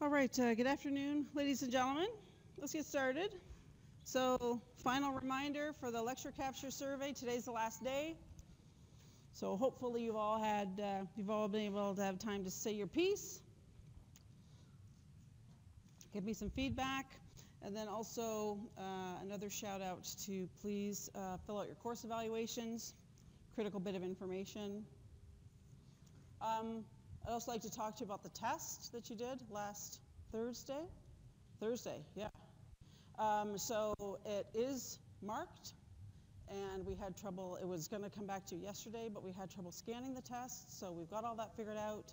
All right, good afternoon, ladies and gentlemen. Let's get started. So, final reminder for the lecture capture survey. Today's the last day. So hopefully you've all been able to have time to say your piece. Give me some feedback. And then also another shout out to please fill out your course evaluations. Critical bit of information. I'd also like to talk to you about the test that you did last Thursday. Yeah. So it is marked, and we had trouble. It was going to come back to you yesterday, but we had trouble scanning the test, so we've got all that figured out.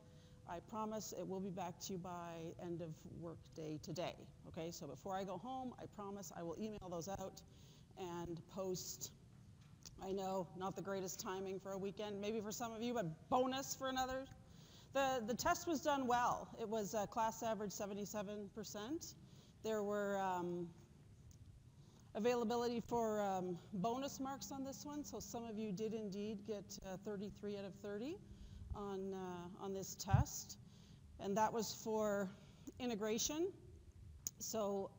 I promise it will be back to you by end of work day today. Okay, so before I go home, I promise I will email those out and post. I know, not the greatest timing for a weekend, maybe for some of you, but bonus for another. The test was done well. It was class average 77%. There were availability for bonus marks on this one, so some of you did indeed get 33 out of 30 on this test, and that was for integration. So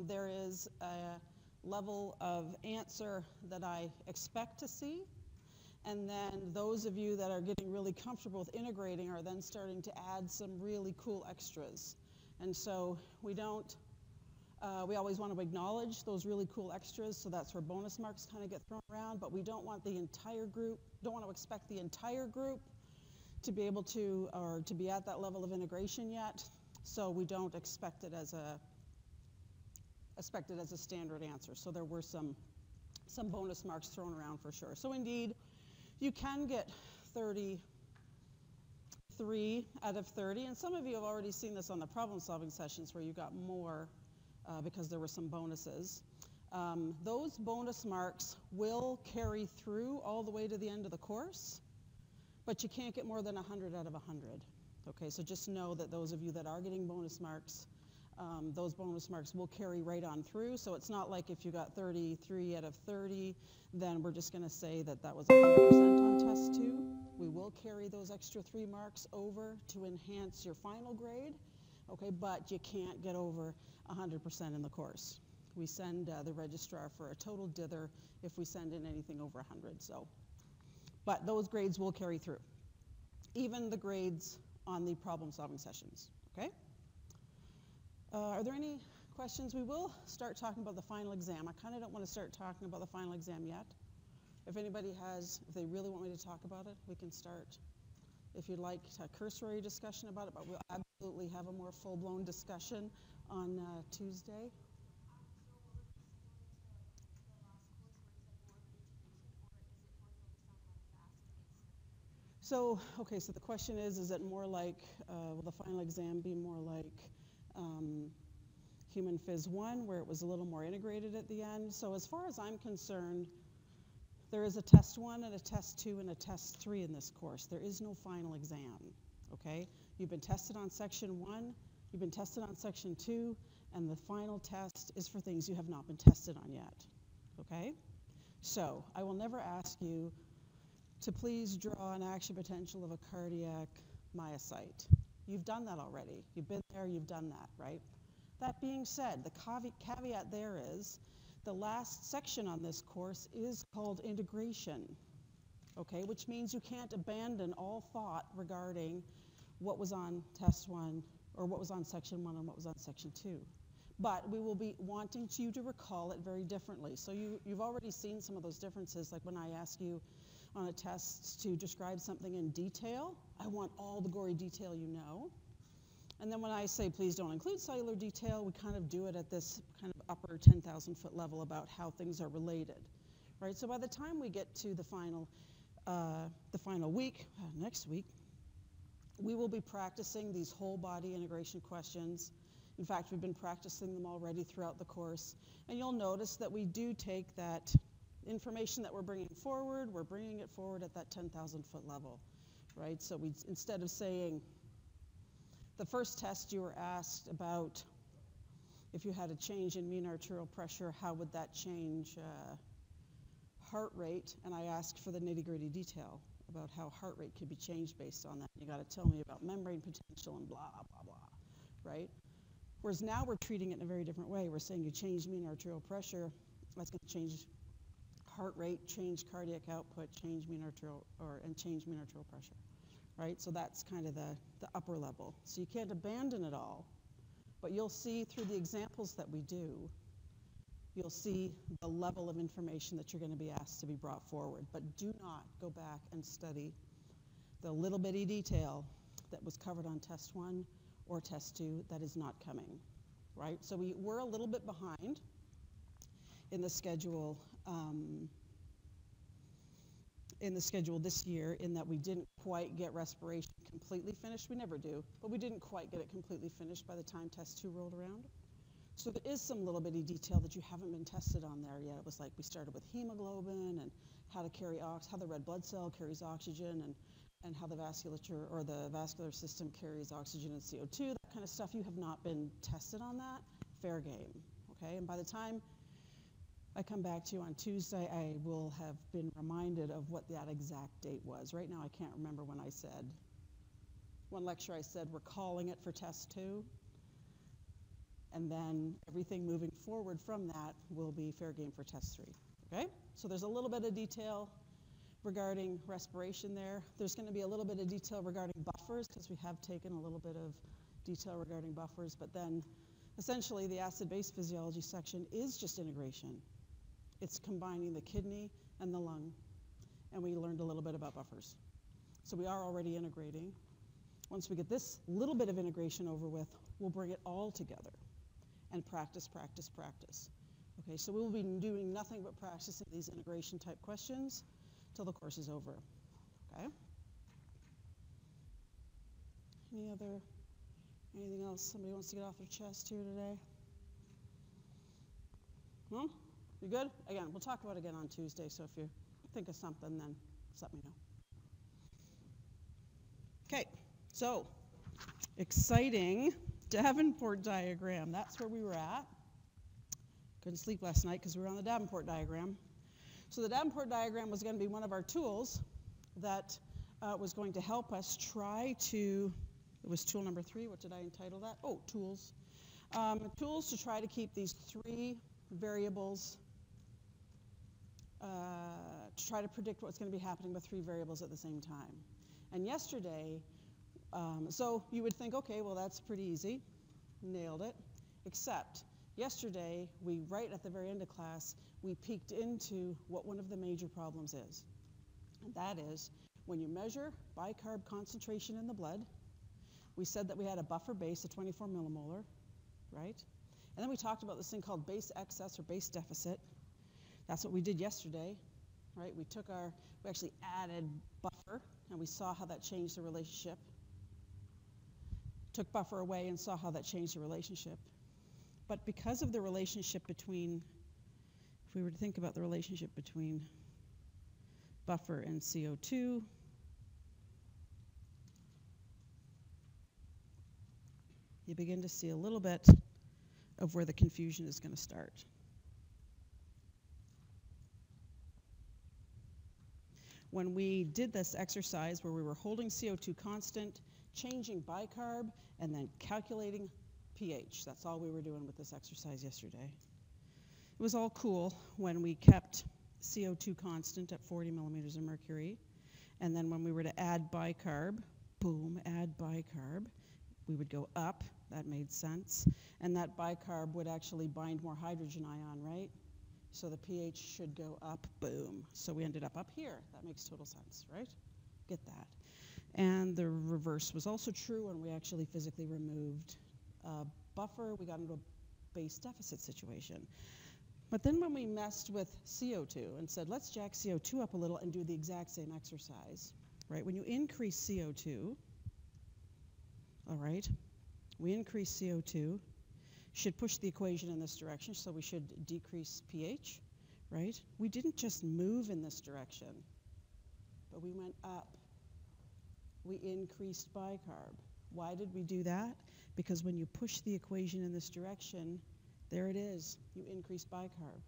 there is a level of answer that I expect to see. And then those of you that are getting really comfortable with integrating are then starting to add some really cool extras. And so we always want to acknowledge those really cool extras, so that's where bonus marks kind of get thrown around, but we don't want the entire group, don't want to expect the entire group to be able to, or to be at that level of integration yet, so we don't expect it as a standard answer. So there were some bonus marks thrown around for sure. So indeed, you can get 33 out of 30, and some of you have already seen this on the problem-solving sessions where you got more because there were some bonuses. Those bonus marks will carry through all the way to the end of the course, but you can't get more than 100 out of 100. Okay, so just know that those of you that are getting bonus marks, those bonus marks will carry right on through. So it's not like if you got 33 out of 30, then we're just going to say that that was 100% on test 2. We will carry those extra 3 marks over to enhance your final grade, okay, but you can't get over 100% in the course. We send the registrar for a total dither if we send in anything over 100. So, but those grades will carry through, even the grades on the problem-solving sessions, okay? Are there any questions? We will start talking about the final exam. I kind of don't want to start talking about the final exam yet. If anybody has, if they really want me to talk about it, we can start. If you'd like a cursory discussion about it, but we'll absolutely have a more full-blown discussion on Tuesday. So, okay, so the question is it more like, will the final exam be more like Human Phys 1, where it was a little more integrated at the end? So as far as I'm concerned, there is a test 1 and a test 2 and a test 3 in this course. There is no final exam, okay? You've been tested on section 1, you've been tested on section 2, and the final test is for things you have not been tested on yet, okay? So I will never ask you to please draw an action potential of a cardiac myocyte. You've done that already. You've been there, you've done that, right? That being said, the caveat there is the last section on this course is called integration, okay? Which means you can't abandon all thought regarding what was on test 1 or what was on section 1 and what was on section 2. But we will be wanting you to recall it very differently. So you've already seen some of those differences, like when I ask you on a test to describe something in detail, I want all the gory detail you know. And then when I say please don't include cellular detail, we kind of do it at this kind of upper 10,000 foot level about how things are related, right? So by the time we get to the final week, next week, we will be practicing these whole body integration questions. In fact, we've been practicing them already throughout the course. And you'll notice that we do take that information that we're bringing forward, we're bringing it forward at that 10,000 foot level, right? So instead of saying, the first test you were asked about if you had a change in mean arterial pressure, how would that change heart rate? And I asked for the nitty-gritty detail about how heart rate could be changed based on that. You got to tell me about membrane potential and blah, blah, blah, right? Whereas now we're treating it in a very different way. We're saying you change mean arterial pressure, that's going to change heart rate, change cardiac output, change mean arterial, and change mean arterial pressure, right? So that's kind of the upper level. So you can't abandon it all, but you'll see through the examples that we do, you'll see the level of information that you're going to be asked to be brought forward. But do not go back and study the little bitty detail that was covered on test 1 or test 2 that is not coming, right? So we're a little bit behind in the schedule this year, in that we didn't quite get respiration completely finished. We never do, but we didn't quite get it completely finished by the time test 2 rolled around. So there is some little bitty detail that you haven't been tested on there yet. It was like we started with hemoglobin and how to carry how the red blood cell carries oxygen, and how the vasculature or the vascular system carries oxygen and CO2, that kind of stuff. You have not been tested on that. Fair game, okay? And by the time I come back to you on Tuesday, I will have been reminded of what that exact date was. Right now, I can't remember when I said. One lecture I said we're calling it for test 2, and then everything moving forward from that will be fair game for test 3, okay? So there's a little bit of detail regarding respiration there. There's going to be a little bit of detail regarding buffers, because we have taken a little bit of detail regarding buffers, but then essentially the acid-base physiology section is just integration. It's combining the kidney and the lung, and we learned a little bit about buffers. So we are already integrating. Once we get this little bit of integration over with, we'll bring it all together and practice, practice, practice. Okay, so we will be doing nothing but practicing these integration type questions till the course is over, okay? Anything else somebody wants to get off their chest here today? No? You good? Again, we'll talk about it again on Tuesday, so if you think of something, then just let me know. Okay, so exciting Davenport diagram. That's where we were at. Couldn't sleep last night because we were on the Davenport diagram. So the Davenport diagram was going to be one of our tools that was going to help us try to, it was tool number 3, what did I entitle that? Oh, tools. Tools to try to keep these 3 variables, to try to predict what's going to be happening with 3 variables at the same time. And yesterday, so you would think, okay, well that's pretty easy, nailed it, except yesterday, right at the very end of class, we peeked into what one of the major problems is. And that is, when you measure bicarb concentration in the blood, we said that we had a buffer base of 24 millimolar, right? And then we talked about this thing called base excess or base deficit. That's what we did yesterday, right? We actually added buffer, and we saw how that changed the relationship. Took buffer away and saw how that changed the relationship. But because of the relationship between, if we were to think about the relationship between buffer and CO2, you begin to see a little bit of where the confusion is going to start. When we did this exercise where we were holding CO2 constant, changing bicarb, and then calculating pH. That's all we were doing with this exercise yesterday. It was all cool when we kept CO2 constant at 40 millimeters of mercury, and then when we were to add bicarb, boom, add bicarb, we would go up. That made sense. And that bicarb would actually bind more hydrogen ion, right? So the pH should go up, boom. So we ended up here. That makes total sense, right? Get that. And the reverse was also true when we actually physically removed buffer. We got into a base deficit situation. But then when we messed with CO2 and said, let's jack CO2 up a little and do the exact same exercise, right? When you increase CO2, all right, we increase CO2, should push the equation in this direction, so we should decrease pH, right? We didn't just move in this direction, but we went up. We increased bicarb. Why did we do that? Because when you push the equation in this direction, there it is, you increase bicarb.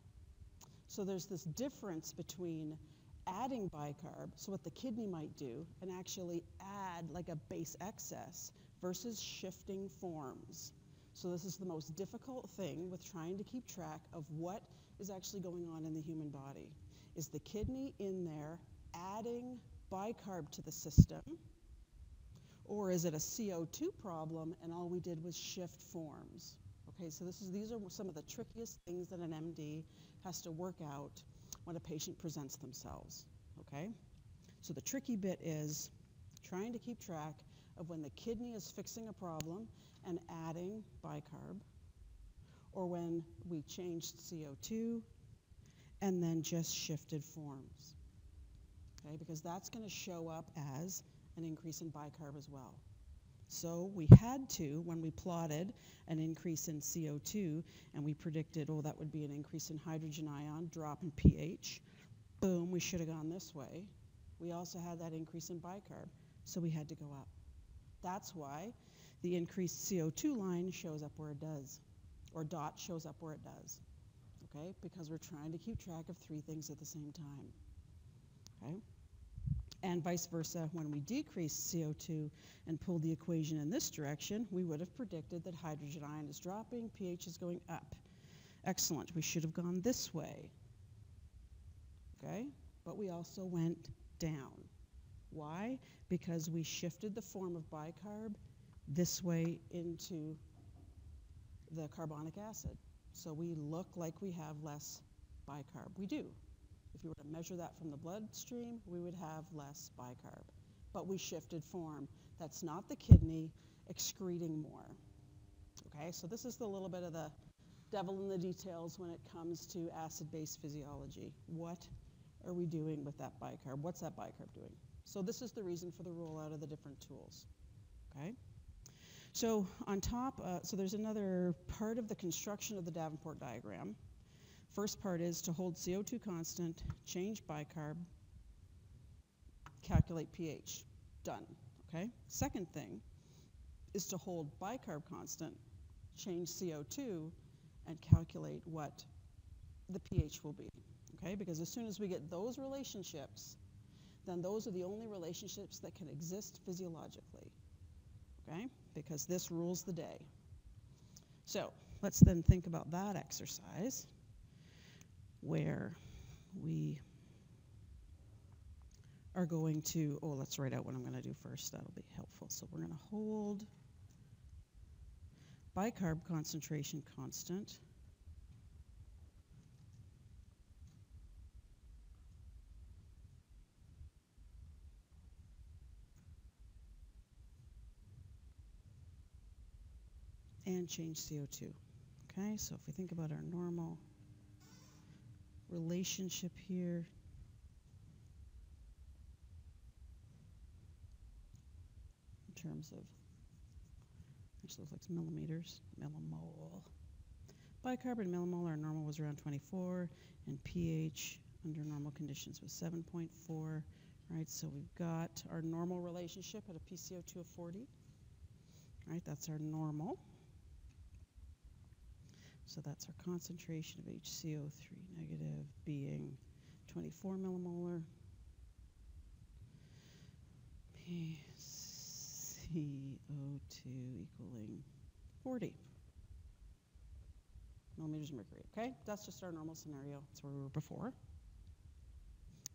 So there's this difference between adding bicarb, so what the kidney might do, and actually add like a base excess versus shifting forms. So this is the most difficult thing with trying to keep track of what is actually going on in the human body. Is the kidney in there adding bicarb to the system, or is it a CO2 problem and all we did was shift forms? Okay, so these are some of the trickiest things that an MD has to work out when a patient presents themselves, okay? So the tricky bit is trying to keep track of when the kidney is fixing a problem and adding bicarb, or when we changed CO2 and then just shifted forms, okay? Because that's going to show up as an increase in bicarb as well. So we had to, when we plotted an increase in CO2 and we predicted, oh, that would be an increase in hydrogen ion, drop in pH, boom, we should have gone this way. We also had that increase in bicarb, so we had to go up. That's why the increased CO2 line shows up where it does, or dot shows up where it does, okay? Because we're trying to keep track of three things at the same time, okay? And vice versa, when we decreased CO2 and pulled the equation in this direction, we would have predicted that hydrogen ion is dropping, pH is going up. Excellent, we should have gone this way, okay? But we also went down. Why? Because we shifted the form of bicarb this way into the carbonic acid. So we look like we have less bicarb. We do. If you were to measure that from the bloodstream, we would have less bicarb. But we shifted form. That's not the kidney excreting more. Okay, so this is a little bit of the devil in the details when it comes to acid-base physiology. What are we doing with that bicarb? What's that bicarb doing? So this is the reason for the rollout of the different tools, okay? So on top, so there's another part of the construction of the Davenport diagram. First part is to hold CO2 constant, change bicarb, calculate pH. Done, okay? Second thing is to hold bicarb constant, change CO2, and calculate what the pH will be, okay? Because as soon as we get those relationships, then those are the only relationships that can exist physiologically, okay? Because this rules the day. So let's then think about that exercise where we are going to, oh, let's write out what I'm going to do first. That'll be helpful. So we're going to hold bicarb concentration constant. And change CO2. Okay, so if we think about our normal relationship here, in terms of, actually looks like millimeters, millimole. Bicarb and millimole, our normal was around 24, and pH under normal conditions was 7.4. Right, so we've got our normal relationship at a PCO2 of 40. Right, that's our normal. So that's our concentration of HCO3 negative being 24 millimolar. PCO2 equaling 40 millimeters of mercury, okay? That's just our normal scenario. That's where we were before.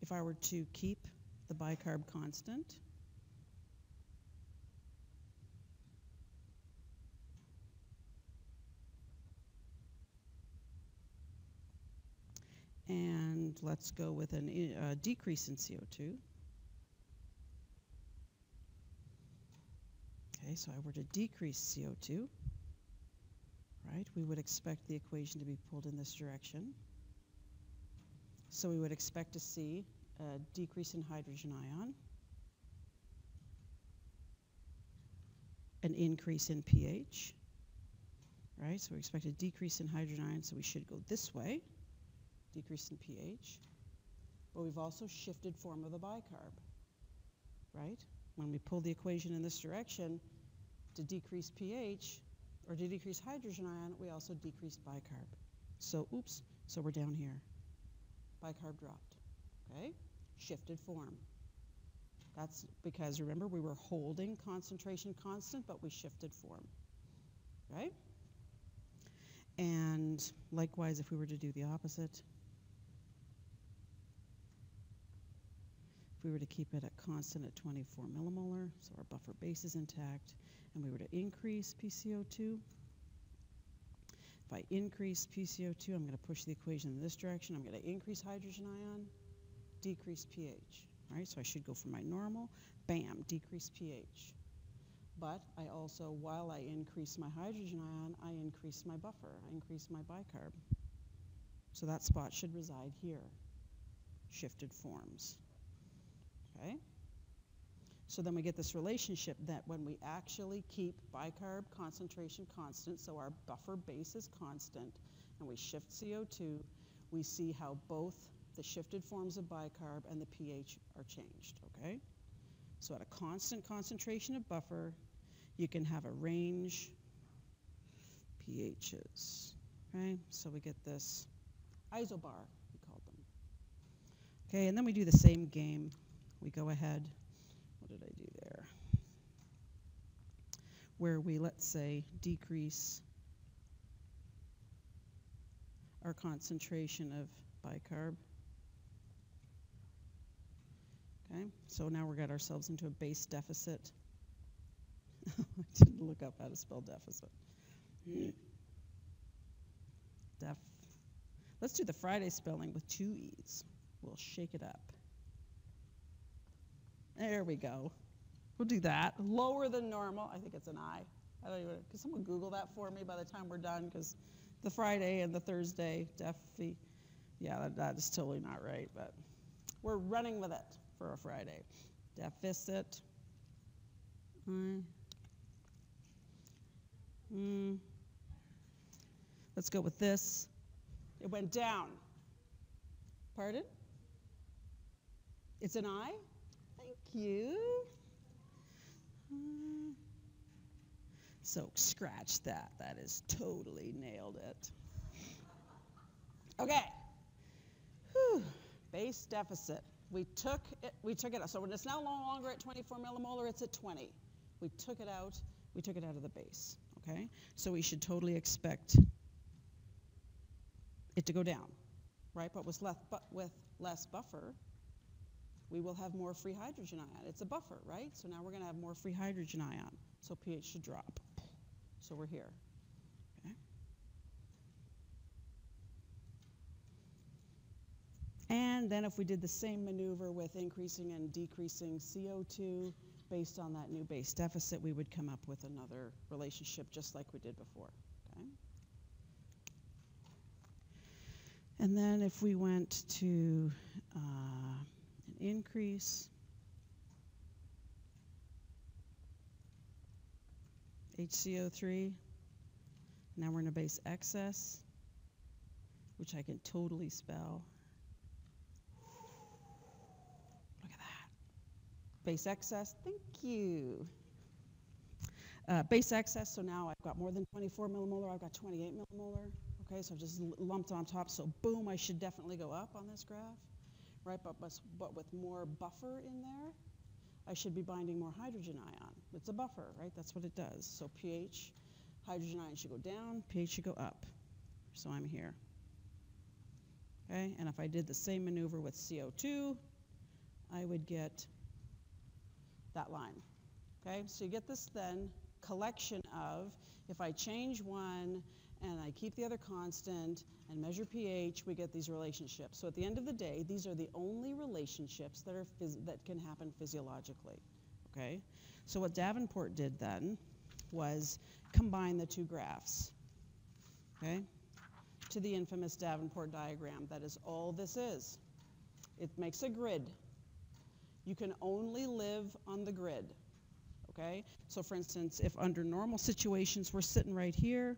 If I were to keep the bicarb constant, and let's go with a decrease in CO2. Okay, so I were to decrease CO2, right? We would expect the equation to be pulled in this direction. So we would expect to see a decrease in hydrogen ion, an increase in pH, right? So we expect a decrease in hydrogen ion, so we should go this way. Decrease in pH, but we've also shifted form of the bicarb, right? When we pull the equation in this direction to decrease pH or to decrease hydrogen ion, we also decreased bicarb. So, oops, so we're down here. Bicarb dropped, okay? Shifted form. That's because, remember, we were holding concentration constant, but we shifted form, right? And likewise, if we were to do the opposite, if we were to keep it at constant at 24 millimolar, so our buffer base is intact, and we were to increase PCO2, if I increase PCO2, I'm going to push the equation in this direction. I'm going to increase hydrogen ion, decrease pH. All right, so I should go from my normal, bam, decrease pH. But I also, while I increase my hydrogen ion, I increase my buffer, I increase my bicarb. So that spot should reside here, shifted forms. Okay? So then we get this relationship that when we actually keep bicarb concentration constant, so our buffer base is constant, and we shift CO2, we see how both the shifted forms of bicarb and the pH are changed, okay? So at a constant concentration of buffer, you can have a range pHs, okay? So we get this isobar, we call them. Okay, and then we do the same game. We go ahead, what did I do there? Where we, let's say, decrease our concentration of bicarb. Okay, so now we've got ourselves into a base deficit. I didn't look up how to spell deficit. Let's do the Friday spelling with 2 E's. We'll shake it up. There we go. We'll do that. Lower than normal. I think it's an I. I don't even. Can someone Google that for me by the time we're done? Because the Friday and the Thursday, yeah, that is totally not right. But we're running with it for a Friday. Deficit. Let's go with this. It went down. Pardon? It's an I? Thank you. So scratch that. That is totally nailed it. Okay. Whew. Base deficit. We took it out. So when it's now no longer at 24 millimolar, it's at 20. We took it out of the base. Okay? So we should totally expect it to go down, right? But with less buffer, we will have more free hydrogen ion. It's a buffer, right? So now we're going to have more free hydrogen ion. So pH should drop. So we're here. Okay? And then if we did the same maneuver with increasing and decreasing CO2 based on that new base deficit, we would come up with another relationship just like we did before. Okay? And then if we went to an increase, HCO3, now we're in a base excess, which I can totally spell. Look at that. Base excess, thank you. Base excess, so now I've got more than 24 millimolar, I've got 28 millimolar. Okay, so I've just lumped on top, so boom, I should definitely go up on this graph, right? But with more buffer in there, I should be binding more hydrogen ion. It's a buffer, right? That's what it does. So pH, hydrogen ion should go down, pH should go up. So I'm here. Okay, and if I did the same maneuver with CO2, I would get that line. Okay, so you get this then collection of, if I change one and I keep the other constant and measure pH, we get these relationships. So at the end of the day, these are the only relationships that can happen physiologically, okay? So what Davenport did then was combine the two graphs, okay, to the infamous Davenport diagram. That is all this is. It makes a grid. You can only live on the grid, okay? So for instance, if under normal situations, we're sitting right here,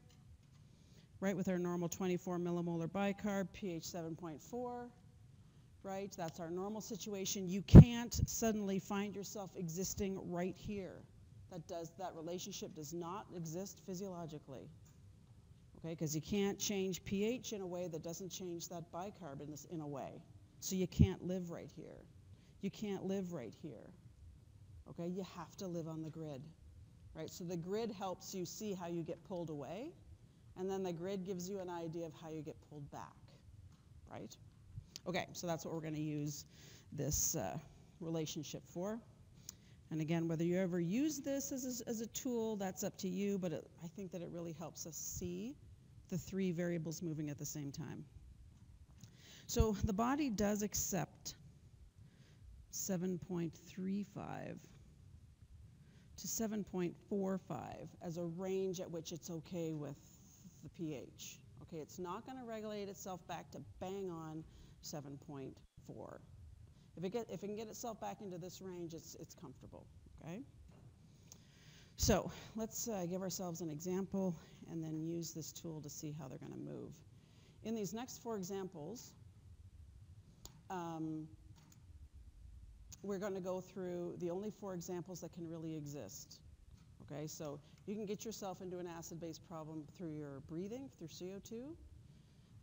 right, with our normal 24 millimolar bicarb, pH 7.4, right? That's our normal situation. You can't suddenly find yourself existing right here. That relationship does not exist physiologically, okay? Because you can't change pH in a way that doesn't change that bicarb in a way. So you can't live right here. You can't live right here, okay? You have to live on the grid, right? So the grid helps you see how you get pulled away, And then the grid gives you an idea of how you get pulled back, right? Okay, so that's what we're going to use this relationship for. And again, whether you ever use this as a tool, that's up to you, but I think that it really helps us see the three variables moving at the same time. So the body does accept 7.35 to 7.45 as a range at which it's okay with the pH. Okay, it's not going to regulate itself back to bang on 7.4. If it can get itself back into this range, it's comfortable, okay? So let's give ourselves an example and then use this tool to see how they're going to move. In these next 4 examples, we're going to go through the only 4 examples that can really exist, okay? So you can get yourself into an acid-base problem through your breathing, through CO2,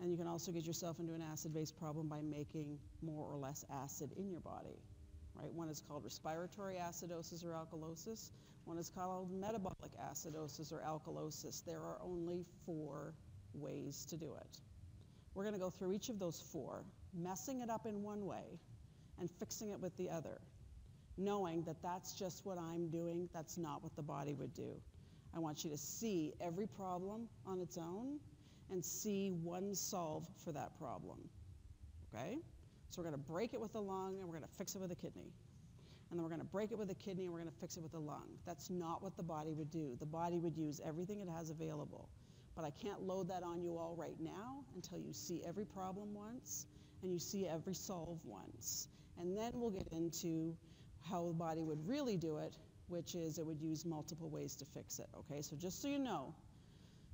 and you can also get yourself into an acid-base problem by making more or less acid in your body, right? One is called respiratory acidosis or alkalosis. One is called metabolic acidosis or alkalosis. There are only 4 ways to do it. We're going to go through each of those 4, messing it up in one way and fixing it with the other, knowing that that's just what I'm doing, that's not what the body would do. I want you to see every problem on its own and see one solve for that problem, okay? So we're going to break it with the lung and we're going to fix it with the kidney. And then we're going to break it with the kidney and we're going to fix it with the lung. That's not what the body would do. The body would use everything it has available. But I can't load that on you all right now until you see every problem once and you see every solve once. And then we'll get into how the body would really do it, which is it would use multiple ways to fix it, okay? So just so you know,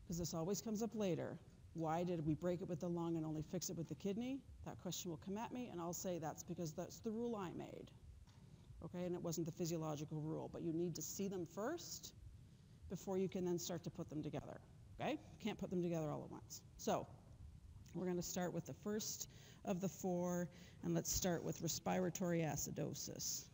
because this always comes up later, why did we break it with the lung and only fix it with the kidney? That question will come at me, and I'll say that's because that's the rule I made, okay? And it wasn't the physiological rule, but you need to see them first before you can then start to put them together, okay? Can't put them together all at once. So we're going to start with the first of the 4, and let's start with respiratory acidosis.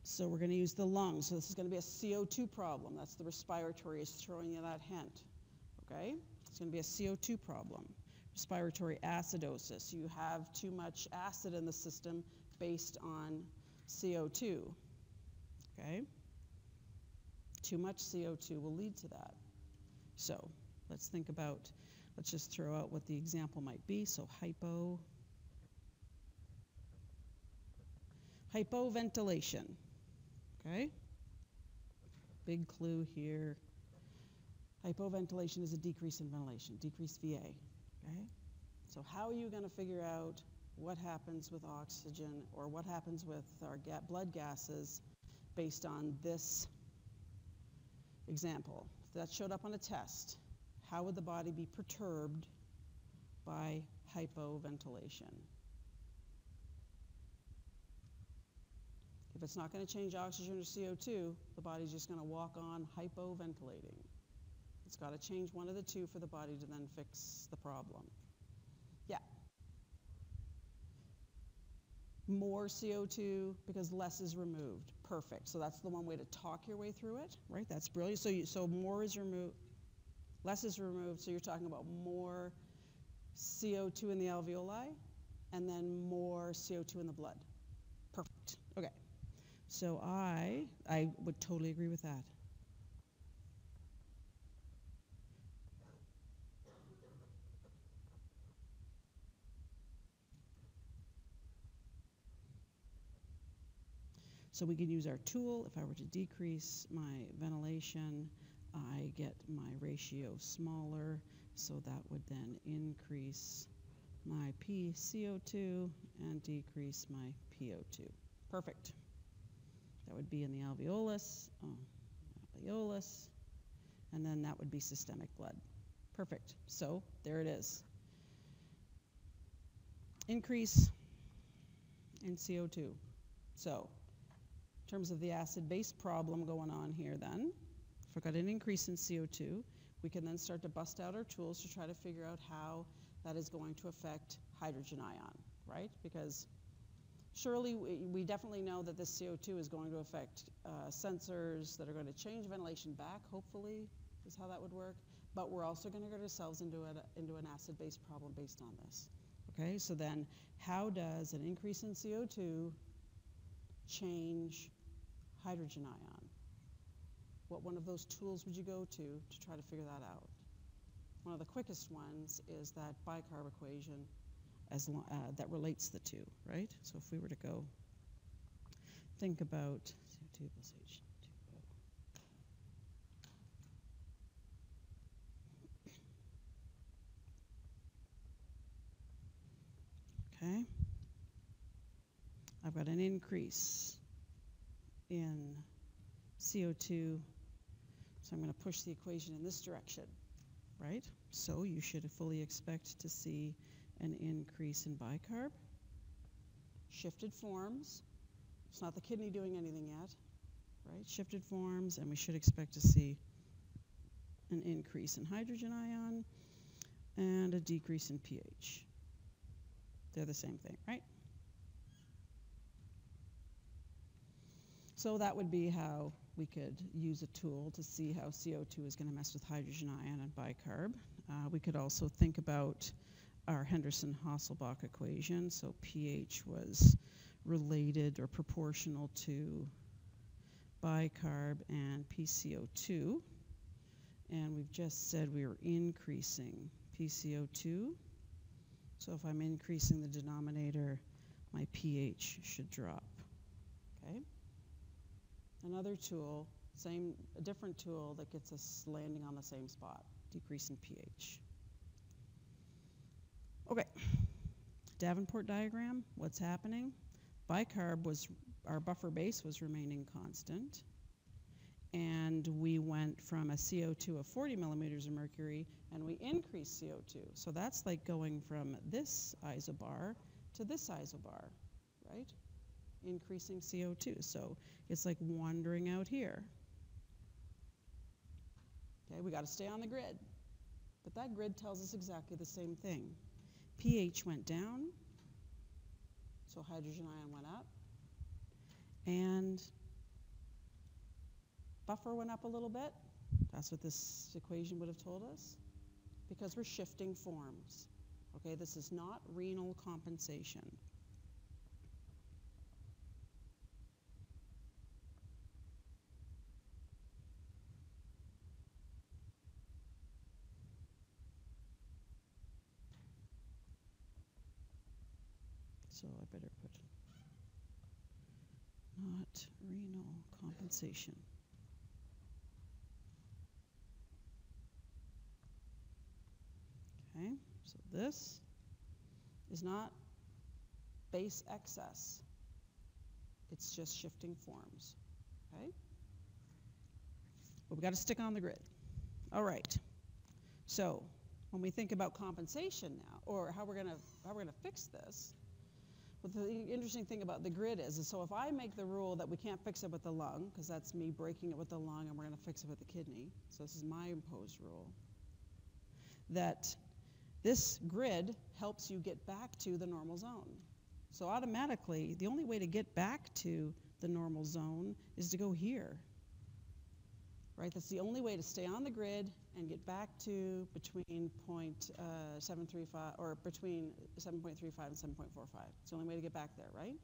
So we're going to use the lungs. So this is going to be a CO2 problem. That's the respiratory is throwing you that hint, okay? It's going to be a CO2 problem. Respiratory acidosis. You have too much acid in the system based on CO2, okay? Too much CO2 will lead to that. So let's think about, let's just throw out what the example might be. So hypoventilation, okay? Big clue here. Hypoventilation is a decrease in ventilation, decreased VA, okay? So how are you going to figure out what happens with oxygen or what happens with our blood gases based on this example? If that showed up on a test, how would the body be perturbed by hypoventilation? If it's not going to change oxygen or CO2, the body's just going to walk on hypoventilating. It's got to change one of the 2 for the body to then fix the problem. Yeah. More CO2 because less is removed. Perfect. So that's the one way to talk your way through it, right? That's brilliant. So more is removed, less is removed. So you're talking about more CO2 in the alveoli and then more CO2 in the blood. Perfect. Okay. So I would totally agree with that. So we can use our tool. If I were to decrease my ventilation, I get my ratio smaller, so that would then increase my PCO2 and decrease my PO2. Perfect. That would be in the alveolus, and then that would be systemic blood. Perfect. So there it is. Increase in CO2. So in terms of the acid-base problem going on here then, if we've got an increase in CO2, we can then start to bust out our tools to try to figure out how that is going to affect hydrogen ion, right? Because Surely, we definitely know that this CO2 is going to affect sensors that are going to change ventilation back, hopefully, is how that would work. But we're also going to get ourselves into an acid-base problem based on this. Okay, so then how does an increase in CO2 change hydrogen ion? What one of those tools would you go to try to figure that out? One of the quickest ones is that bicarb equation that relates the two, right? So if we were to go think about CO2 plus H2O. Okay. I've got an increase in CO2, so I'm going to push the equation in this direction, right? So you should fully expect to see an increase in bicarb, shifted forms. It's not the kidney doing anything yet, right? Shifted forms, and we should expect to see an increase in hydrogen ion and a decrease in pH. They're the same thing, right? So that would be how we could use a tool to see how CO2 is going to mess with hydrogen ion and bicarb. We could also think about our Henderson-Hasselbalch equation. So pH was related or proportional to bicarb and PCO2. And we've just said we were increasing PCO2. So if I'm increasing the denominator, my pH should drop. Okay? Another tool, a different tool that gets us landing on the same spot, decreasing pH. Okay, Davenport diagram, what's happening? Bicarb our buffer base was remaining constant, and we went from a CO2 of 40 millimeters of mercury, and we increased CO2. So that's like going from this isobar to this isobar, right? Increasing CO2. So it's like wandering out here. Okay, we got to stay on the grid. But that grid tells us exactly the same thing. pH went down, so hydrogen ion went up, and buffer went up a little bit. That's what this equation would have told us, because we're shifting forms. Okay, this is not renal compensation. So I better put not renal compensation. Okay, so this is not base excess. It's just shifting forms. Okay? But we've got to stick on the grid. All right. So when we think about compensation now, or how we're gonna fix this, well, the interesting thing about the grid is so if I make the rule that we can't fix it with the lung, because that's me breaking it with the lung, and we're going to fix it with the kidney, so this is my imposed rule, that this grid helps you get back to the normal zone. So automatically, the only way to get back to the normal zone is to go here. Right? That's the only way to stay on the grid and get back to between 0.735 or between 7.35 and 7.45. It's the only way to get back there, right?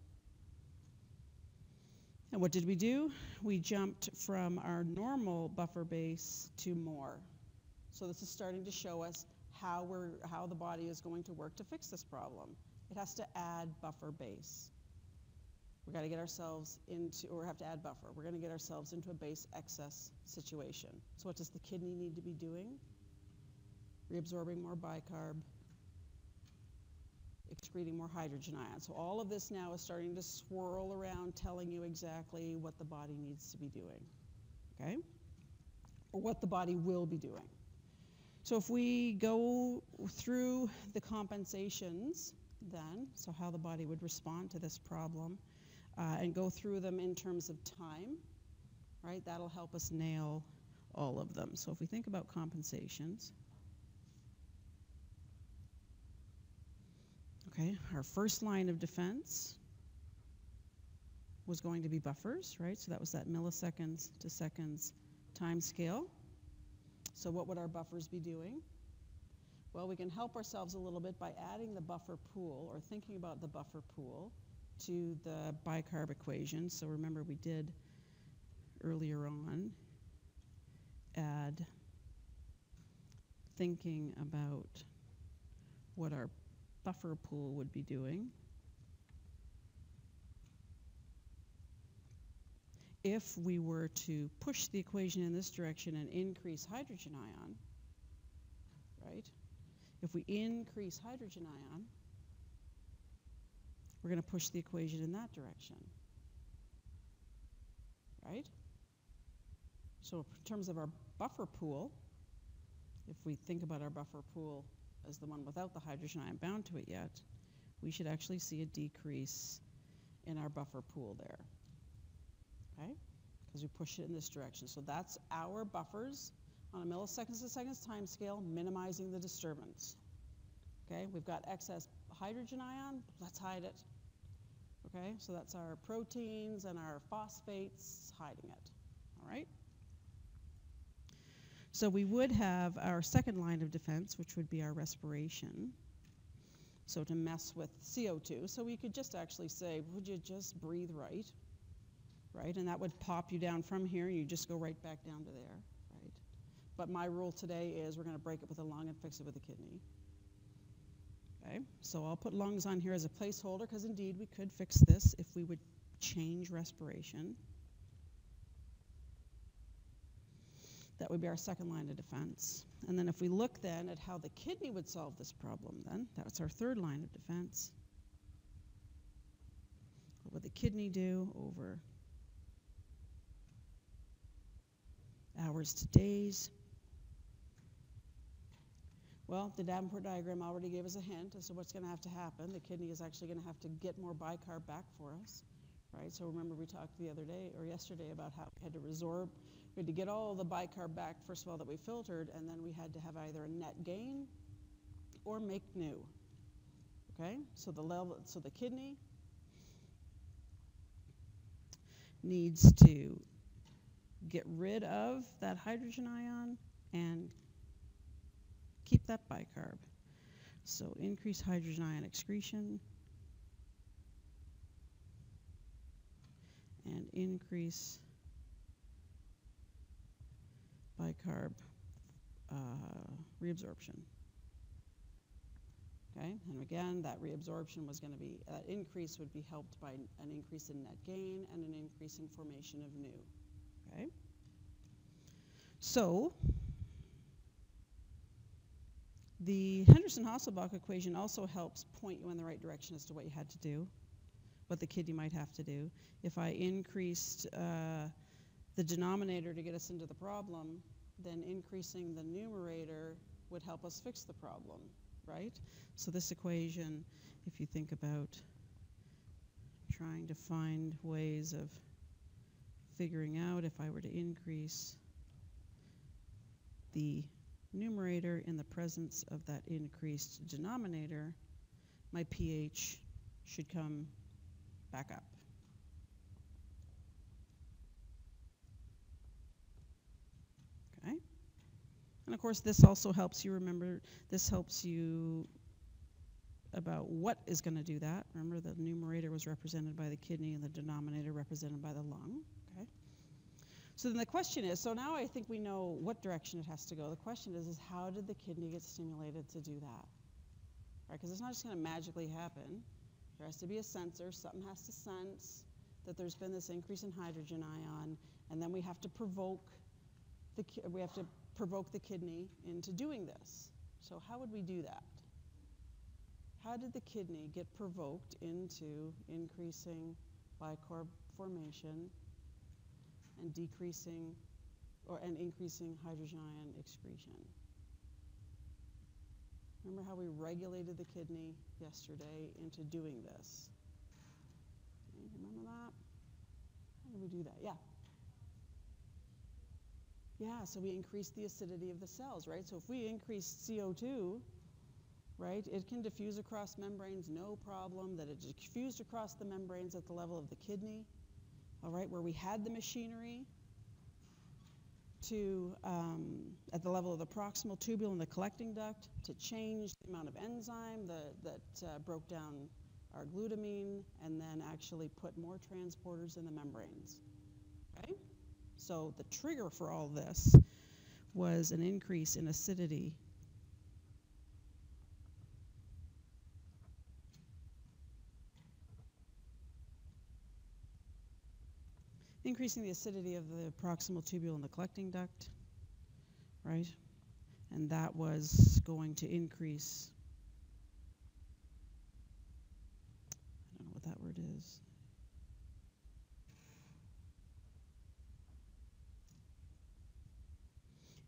And what did we do? We jumped from our normal buffer base to more. So this is starting to show us how the body is going to work to fix this problem. It has to add buffer base. We've got to get ourselves into, or have to add buffer. We're going to get ourselves into a base excess situation. So what does the kidney need to be doing? Reabsorbing more bicarb, excreting more hydrogen ions. So all of this now is starting to swirl around, telling you exactly what the body needs to be doing, okay? Or what the body will be doing. So if we go through the compensations then, so how the body would respond to this problem, and go through them in terms of time, right? That'll help us nail all of them. So if we think about compensations, okay, our first line of defense was going to be buffers, right? So that was that milliseconds to seconds time scale. So what would our buffers be doing? Well, we can help ourselves a little bit by adding the buffer pool, or thinking about the buffer pool, to the bicarb equation. So remember, we did earlier on add thinking about what our buffer pool would be doing if we were to push the equation in this direction and increase hydrogen ion, right? If we increase hydrogen ion, we're going to push the equation in that direction, right? So in terms of our buffer pool, if we think about our buffer pool as the one without the hydrogen ion bound to it yet, we should actually see a decrease in our buffer pool there, okay? Because we push it in this direction. So that's our buffers on a milliseconds to seconds time scale, minimizing the disturbance. Okay, we've got excess hydrogen ion, let's hide it. Okay, so that's our proteins and our phosphates hiding it, all right? So we would have our second line of defense, which would be our respiration. So to mess with CO2, so we could just actually say, would you just breathe right? Right, and that would pop you down from here, and you just go right back down to there, right? But my rule today is we're going to break it with a lung and fix it with a kidney. Okay, so I'll put lungs on here as a placeholder, because indeed we could fix this if we would change respiration. That would be our second line of defense. And then if we look then at how the kidney would solve this problem then, that's our third line of defense. What would the kidney do over hours to days? Well, the Davenport diagram already gave us a hint as to what's going to have to happen. The kidney is actually going to have to get more bicarb back for us, right? So remember we talked the other day or yesterday about how we had to resorb. We had to get all the bicarb back, first of all, that we filtered, and then we had to have either a net gain or make new, okay? So the kidney needs to get rid of that hydrogen ion and keep that bicarb. So increase hydrogen ion excretion and increase bicarb reabsorption. Okay, and again, that reabsorption was going to be, that increase would be helped by an increase in net gain and an increase in formation of new. Okay, so the Henderson-Hasselbalch equation also helps point you in the right direction as to what you had to do, what the kidney might have to do. If I increased the denominator to get us into the problem, then increasing the numerator would help us fix the problem, right? So this equation, if you think about trying to find ways of figuring out if I were to increase the numerator in the presence of that increased denominator, my pH should come back up. Okay? And of course, this also helps you remember, this helps you about what is going to do that. Remember, the numerator was represented by the kidney and the denominator represented by the lung. Okay? So then the question is, so now I think we know what direction it has to go. The question is how did the kidney get stimulated to do that? Right? Because it's not just going to magically happen. There has to be a sensor. Something has to sense that there's been this increase in hydrogen ion, and then we have to provoke the kidney into doing this. So how would we do that? How did the kidney get provoked into increasing bicarb formation and decreasing and increasing hydrogen ion excretion? Remember how we regulated the kidney yesterday into doing this? Remember that? How did we do that? Yeah. Yeah, so we increased the acidity of the cells, right? So if we increase CO2, right, it can diffuse across membranes, no problem. That it diffused across the membranes at the level of the kidney, all right, where we had the machinery to, at the level of the proximal tubule and the collecting duct, to change the amount of enzyme that broke down our glutamine, and then actually put more transporters in the membranes. Okay? So the trigger for all this was an increase in acidity increasing the acidity of the proximal tubule and the collecting duct, right? And that was going to increase, I don't know what that word is.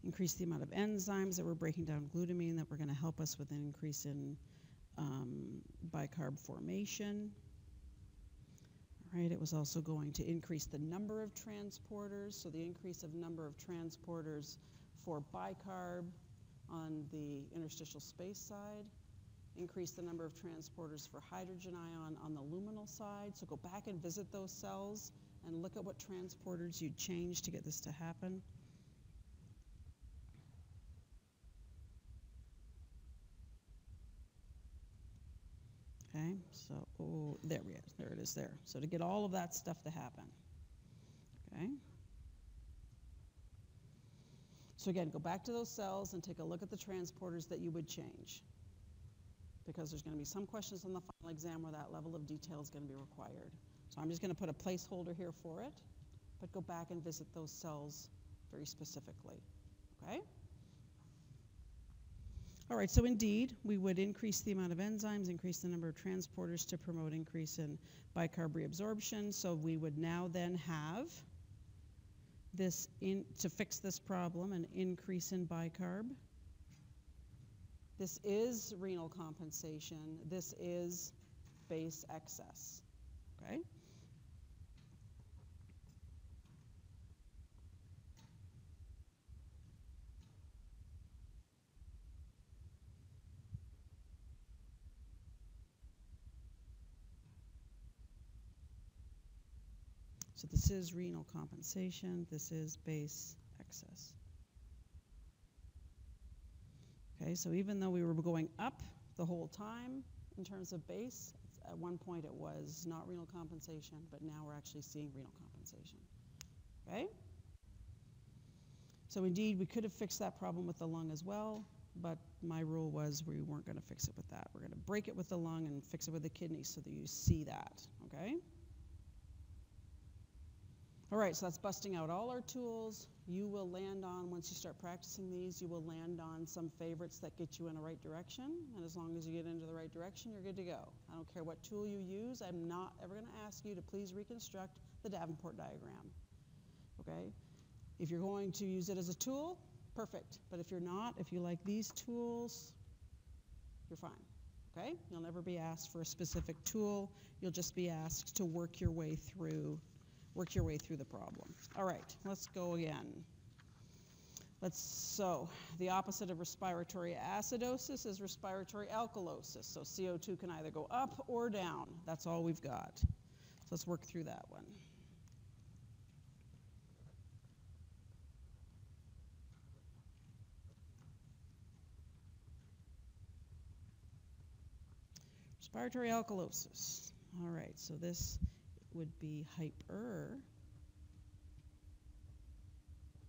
Increase the amount of enzymes that were breaking down glutamine that were going to help us with an increase in bicarb formation. Right, it was also going to increase the number of transporters, so the increase of number of transporters for bicarb on the interstitial space side, increase the number of transporters for hydrogen ion on the luminal side. So go back and visit those cells and look at what transporters you'd change to get this to happen. Okay, so there it is there. So to get all of that stuff to happen, okay? So again, go back to those cells and take a look at the transporters that you would change, because there's going to be some questions on the final exam where that level of detail is going to be required. So I'm just going to put a placeholder here for it, but go back and visit those cells very specifically, okay? All right, so indeed, we would increase the amount of enzymes, increase the number of transporters to promote increase in bicarb reabsorption. So we would now then have this, to fix this problem, an increase in bicarb. This is renal compensation. This is base excess, okay? So this is renal compensation, this is base excess. Okay, so even though we were going up the whole time in terms of base, at one point it was not renal compensation, but now we're actually seeing renal compensation. Okay? So indeed, we could have fixed that problem with the lung as well, but my rule was we weren't going to fix it with that. We're going to break it with the lung and fix it with the kidney so that you see that, okay? All right, so that's busting out all our tools. You will land on, once you start practicing these, you will land on some favorites that get you in the right direction. And as long as you get into the right direction, you're good to go. I don't care what tool you use. I'm not ever going to ask you to please reconstruct the Davenport diagram, okay? If you're going to use it as a tool, perfect. But if you're not, if you like these tools, you're fine, okay? You'll never be asked for a specific tool. You'll just be asked to work your way through the problem. All right, let's go again. So the opposite of respiratory acidosis is respiratory alkalosis. So CO2 can either go up or down. That's all we've got. So let's work through that one. Respiratory alkalosis. All right, so this would be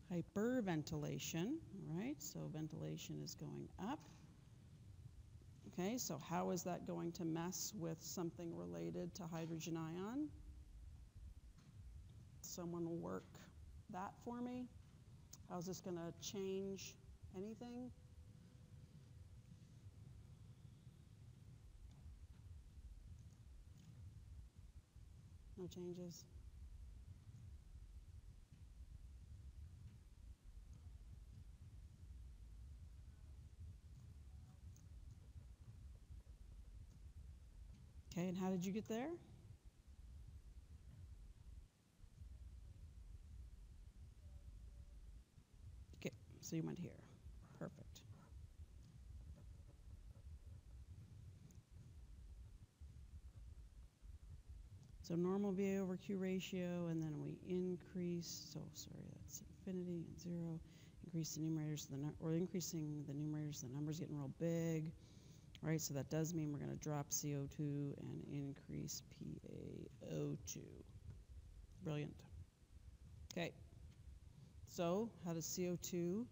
hyperventilation, all right? So ventilation is going up. Okay, so how is that going to mess with something related to hydrogen ion? Someone will work that for me. How's this going to change anything? No changes? Okay, and how did you get there? Okay, so you went here. Perfect. So normal VA over Q ratio, and then we increase, so sorry, that's infinity and 0. Increase the numerators, or increasing the numerators, the number's getting real big. All right, so that does mean we're going to drop CO2 and increase PaO2. Brilliant. Okay, so how does CO2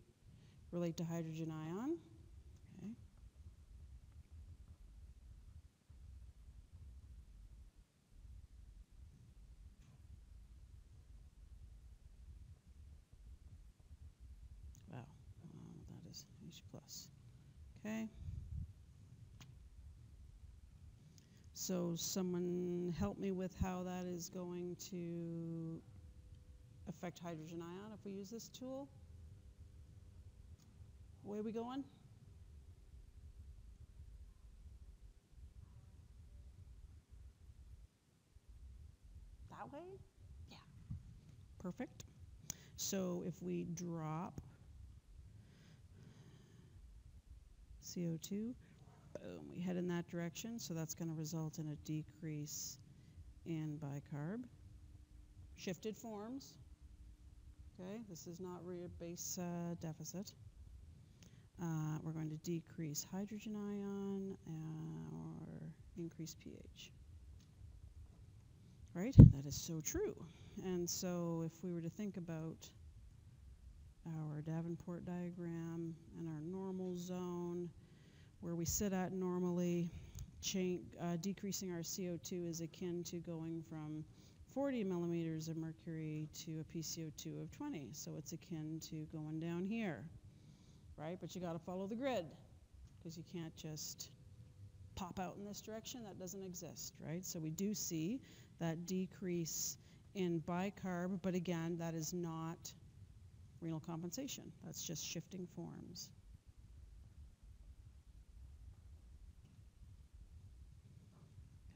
relate to hydrogen ion? Okay. Wow, that is H plus. Okay. So someone help me with how that is going to affect hydrogen ion if we use this tool. Where are we going? That way? Yeah. Perfect. So if we drop CO2, boom, we head in that direction, so that's going to result in a decrease in bicarb. Shifted forms. Okay, this is not base deficit. We're going to decrease hydrogen ion or increase pH. Right? That is so true. And so if we were to think about our Davenport diagram and our normal zone, where we sit at normally, decreasing our CO2 is akin to going from 40 millimeters of mercury to a PCO2 of 20. So it's akin to going down here, right? But you got to follow the grid, because you can't just pop out in this direction. That doesn't exist, right? So we do see that decrease in bicarb, but again, that is not renal compensation. That's just shifting forms.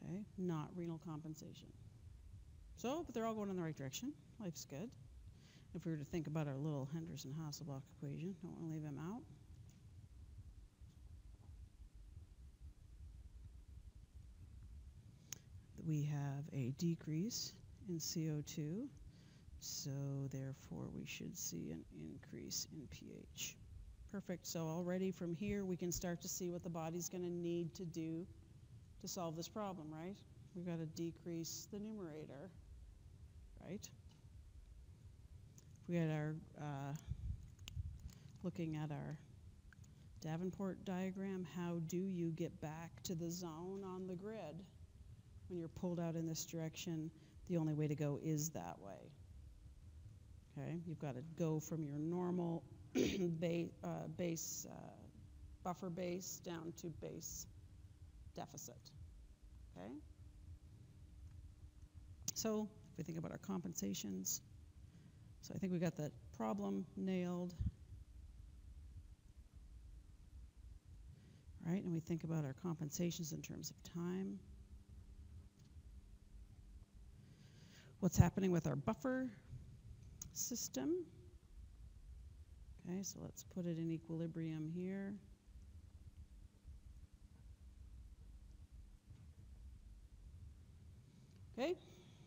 Okay, not renal compensation. So, but they're all going in the right direction. Life's good. If we were to think about our little Henderson-Hasselbalch equation, don't want to leave him out. We have a decrease in CO2, so therefore we should see an increase in pH. Perfect. So already from here we can start to see what the body's going to need to do to solve this problem, right? We've got to decrease the numerator, right? We had our, looking at our Davenport diagram, how do you get back to the zone on the grid? When you're pulled out in this direction, the only way to go is that way. Okay, you've got to go from your normal buffer base down to base deficit. Okay? So if we think about our compensations, so I think we got the problem nailed. Right, and we think about our compensations in terms of time. What's happening with our buffer system? Okay, so let's put it in equilibrium here. Okay,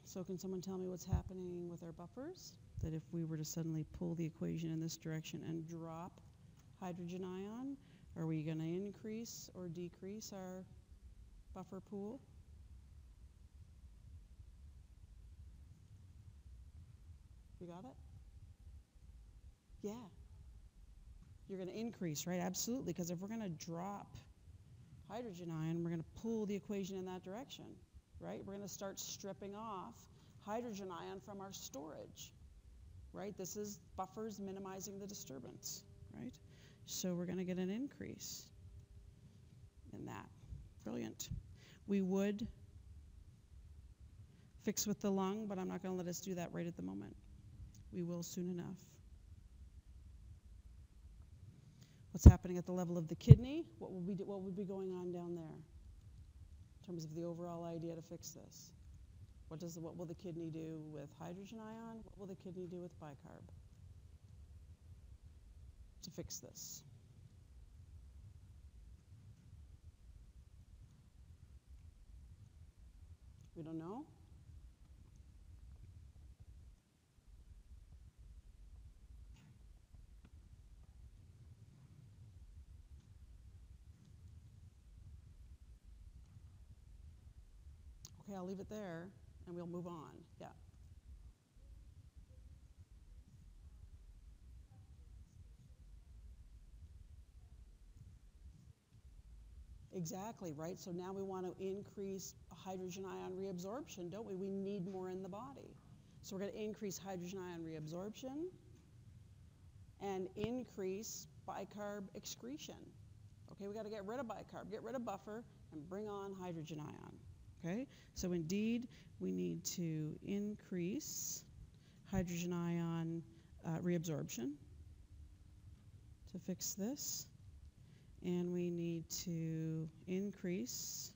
so can someone tell me what's happening with our buffers? That if we were to suddenly pull the equation in this direction and drop hydrogen ion, are we going to increase or decrease our buffer pool? You got it? Yeah. You're going to increase, right? Absolutely, because if we're going to drop hydrogen ion, we're going to pull the equation in that direction, right? We're going to start stripping off hydrogen ion from our storage, right? This is buffers minimizing the disturbance, right? So we're going to get an increase in that. Brilliant. We would fix with the lung, but I'm not going to let us do that right at the moment. We will soon enough. What's happening at the level of the kidney? What would be going on down there in terms of the overall idea to fix this? What will the kidney do with hydrogen ion? What will the kidney do with bicarb to fix this? We don't know? Okay, I'll leave it there, and we'll move on. Yeah. Exactly, right? So now we want to increase hydrogen ion reabsorption, don't we? We need more in the body. So we're going to increase hydrogen ion reabsorption and increase bicarb excretion. Okay, we got to get rid of bicarb, get rid of buffer, and bring on hydrogen ion. Okay, so indeed, we need to increase hydrogen ion reabsorption to fix this. And we need to increase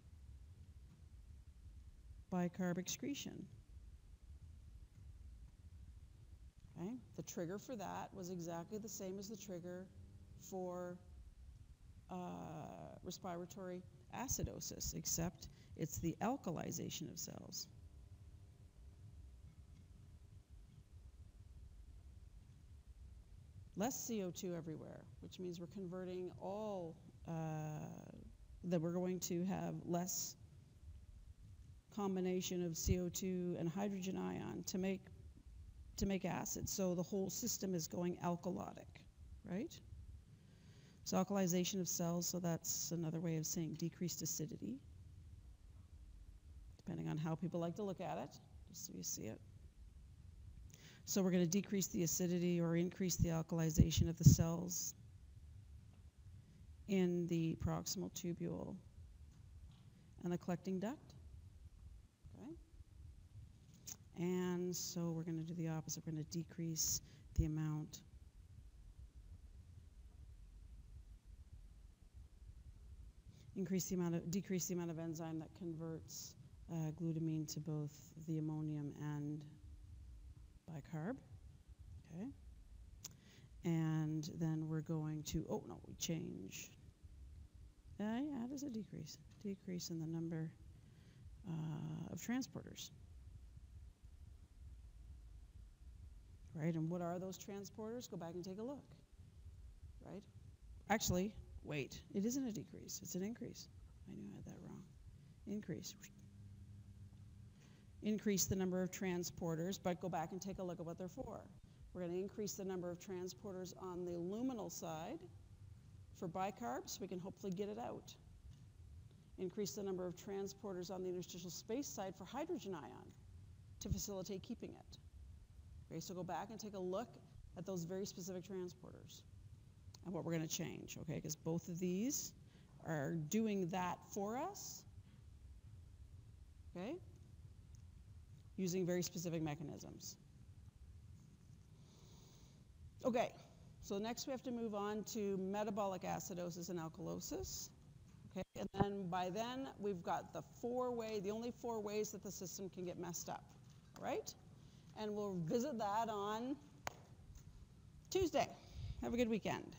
bicarb excretion. Okay? The trigger for that was exactly the same as the trigger for respiratory acidosis, except it's the alkalization of cells. Less CO2 everywhere, which means we're converting all, that we're going to have less combination of CO2 and hydrogen ion to make acid. So the whole system is going alkalotic, right? So alkalization of cells, so that's another way of saying decreased acidity, depending on how people like to look at it, just so you see it. So we're going to decrease the acidity or increase the alkalization of the cells in the proximal tubule and the collecting duct. Okay? And so we're going to do the opposite. We're going to decrease the amount decrease the amount of enzyme that converts glutamine to both the ammonium and bicarb, okay? And then we're going to, oh no, we change. Yeah, there's a decrease. Decrease in the number of transporters. Right, and what are those transporters? Go back and take a look, right? Actually, wait, it isn't a decrease, it's an increase. I knew I had that wrong. Increase. Increase the number of transporters, but go back and take a look at what they're for. We're going to increase the number of transporters on the luminal side for bicarb, so we can hopefully get it out. Increase the number of transporters on the interstitial space side for hydrogen ion to facilitate keeping it. Okay, so go back and take a look at those very specific transporters and what we're going to change, okay, because both of these are doing that for us, okay, using very specific mechanisms. Okay, so next we have to move on to metabolic acidosis and alkalosis. Okay, and then by then we've got the only four ways that the system can get messed up, all right? And we'll visit that on Tuesday. Have a good weekend.